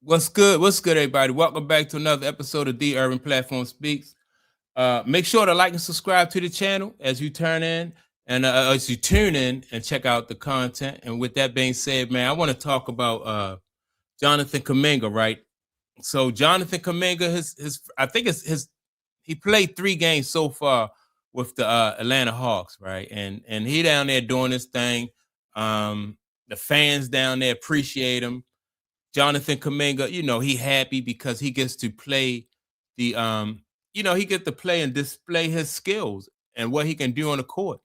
What's good? What's good, everybody? Welcome back to another episode of The Urban Platform Speaks. Make sure to like and subscribe to the channel as you turn in and as you tune in and check out the content. And with that being said, man, I want to talk about Jonathan Kuminga, right? So Jonathan Kuminga, his I think it's his he played 3 games so far with the Atlanta Hawks, right? And he down there doing this thing. The fans down there appreciate him. Jonathan Kuminga, he happy because he gets to play the he gets to play and display his skills and what he can do on the court.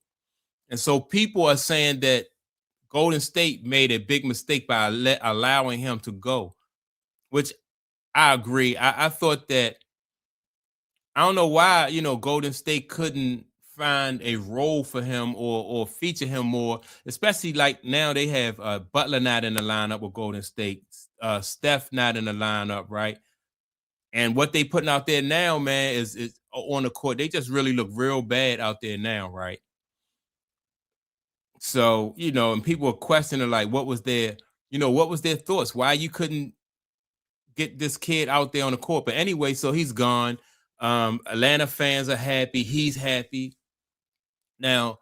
And so people are saying that Golden State made a big mistake by allowing him to go, which I agree. I thought that I don't know why, Golden State couldn't find a role for him or feature him more, especially like now they have Butler not in the lineup with Golden State, Steph not in the lineup, right? And what they putting out there now, man, is on the court. They just really look real bad out there now, right? So, and people are questioning like what was their thoughts? Why you couldn't get this kid out there on the court? But anyway, so he's gone. Atlanta fans are happy. He's happy. Now,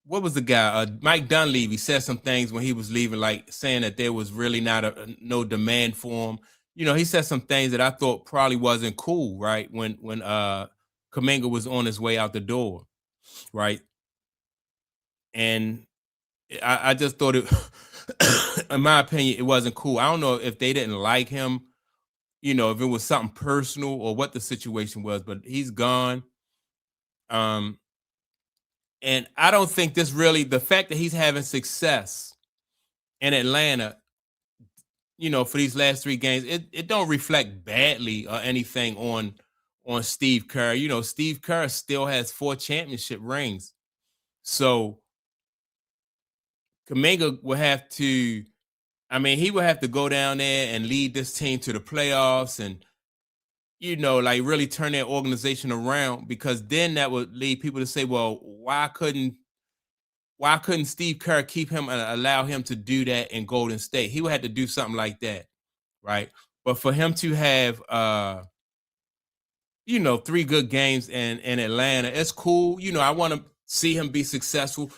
what was the guy? Mike Dunleavy said some things when he was leaving, like saying that there was really not no demand for him. He said some things that I thought probably wasn't cool, right? When Kuminga was on his way out the door, right? And I just thought it, in my opinion, it wasn't cool. I don't know if they didn't like him, if it was something personal or what the situation was, but he's gone. And I don't think this really, the fact that he's having success in Atlanta, for these last 3 games, it don't reflect badly or anything on Steve Kerr. Steve Kerr still has 4 championship rings. So Kuminga will have to, he will have to go down there and lead this team to the playoffs and, like really turn their organization around, because then that would lead people to say, well, why couldn't Steve Kerr keep him and allow him to do that in Golden State? He would have to do something like that, right? But for him to have 3 good games in Atlanta, it's cool. I want to see him be successful.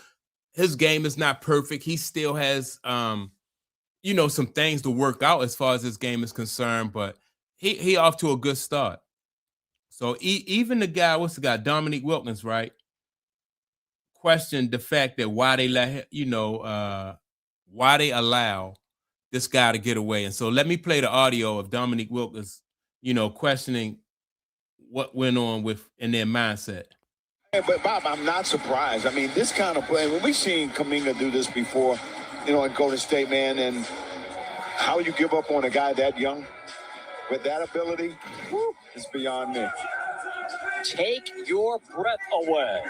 His game is not perfect. He still has some things to work out as far as his game is concerned, but he off to a good start. So even the guy, what's the guy, Dominique Wilkins, right? Questioned the fact that why they let him, why they allow this guy to get away. And so let me play the audio of Dominique Wilkins, questioning what went on in their mindset. Yeah, but Bob, I'm not surprised. I mean, this kind of play, when we've seen Kuminga do this before, in Golden State, man, and how you give up on a guy that young with that ability, is beyond me. Take your breath away.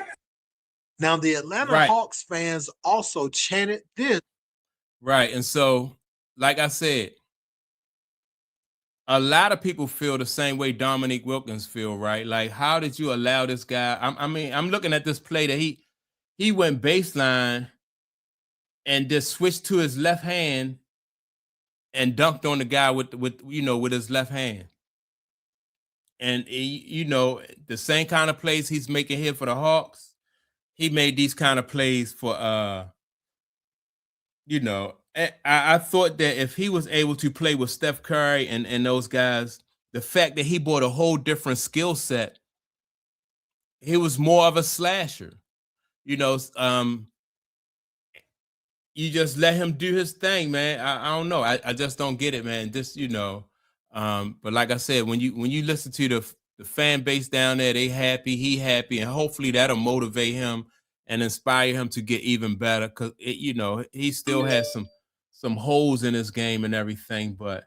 Now, the Atlanta Hawks fans also chanted this. Right. And so, like I said, a lot of people feel the same way Dominique Wilkins feel, right? Like, how did you allow this guy? I'm looking at this play that he went baseline and just switched to his left hand and dunked on the guy with his left hand. And the same kind of plays he's making here for the Hawks, he made these kind of plays for I thought that if he was able to play with Steph Curry and those guys, the fact that he brought a whole different skill set, he was more of a slasher. You just let him do his thing, man. I don't know. I just don't get it, man. Just, but like I said, when you listen to the fan base down there, they happy, he happy, and hopefully that'll motivate him and inspire him to get even better. Cause he still has some holes in his game and everything, but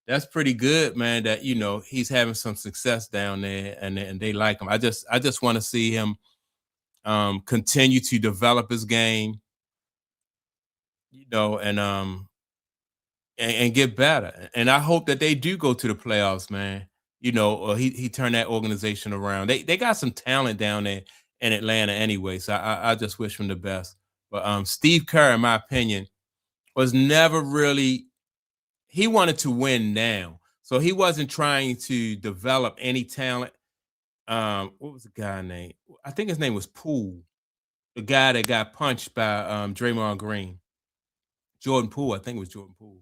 that's pretty good, man, that he's having some success down there and they like him. I just want to see him continue to develop his game, and get better. And I hope that they do go to the playoffs, man. Or he turned that organization around. They got some talent down there in Atlanta anyway, so I just wish him the best. But Steve Kerr, in my opinion, was never really he wanted to win now. So he wasn't trying to develop any talent. What was the guy name? I think his name was Poole, the guy that got punched by Draymond Green. Jordan Poole, I think it was Jordan Poole.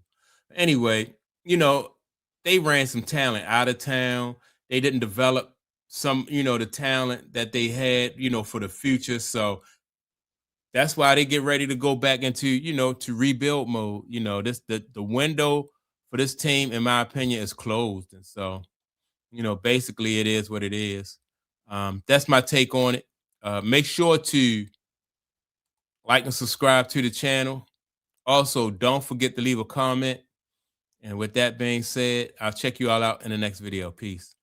Anyway, they ran some talent out of town. They didn't develop some, the talent that they had, for the future. So that's why they get ready to go back into, to rebuild mode. The window for this team, in my opinion, is closed. And so, basically it is what it is. That's my take on it. Make sure to like and subscribe to the channel. Also, don't forget to leave a comment. And with that being said, I'll check you all out in the next video. Peace.